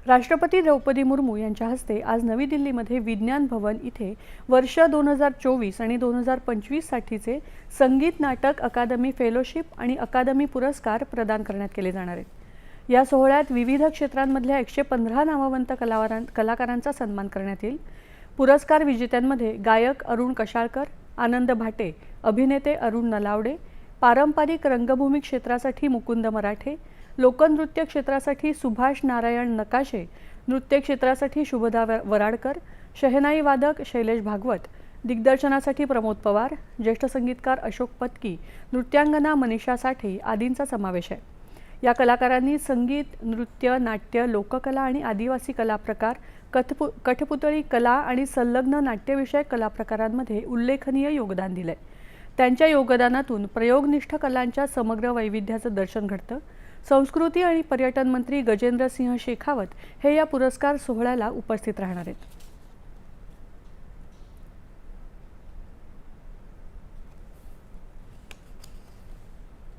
राष्ट्रपती द्रौपदी मुर्मू यांच्या हस्ते आज नवी दिल्लीमध्ये विज्ञान भवन इथे वर्ष 2024 आणि 2025 साठीचे संगीत नाटक अकादमी फेलोशिप आणि अकादमी पुरस्कार प्रदान करण्यात केले जाणार आहेत। या सोहळ्यात विविध क्षेत्रांमधल्या 115 नामवंत कलाकारांचा सन्मान करण्यात येईल। पुरस्कार विजेत्यांमध्ये गायक अरुण कशाळकर, आनंद भाटे, अभिनेते अरुण नलावडे, पारंपरिक रंगभूमी क्षेत्रासाठी मुकुंद मराठे, लोकनृत्य क्षेत्रासाठी सुभाष नारायण नकाशे, नृत्य क्षेत्रासाठी शुभदा वराडकर, शहनाई वादक शैलेश भागवत, दिग्दर्शनासाठी प्रमोद पवार, ज्येष्ठ संगीतकार अशोक पत्की, नृत्यांगना मनीषा साठे आदींचा समावेश आहे। या कलाकारांनी संगीत, नृत्य, नाट्य, लोककला आणि आदिवासी कला प्रकार, कठपुतळी कला आणि संलग्न नाट्यविषयक कला प्रकारांमध्ये उल्लेखनीय योगदान दिले। त्यांच्या योगदानातून प्रयोगनिष्ठ कलांच्या समग्र वैविध्याचं दर्शन घडतं। संस्कृती आणि पर्यटन मंत्री गजेंद्र सिंह शेखावत हे या पुरस्कार सोहळ्याला उपस्थित राहणार आहेत।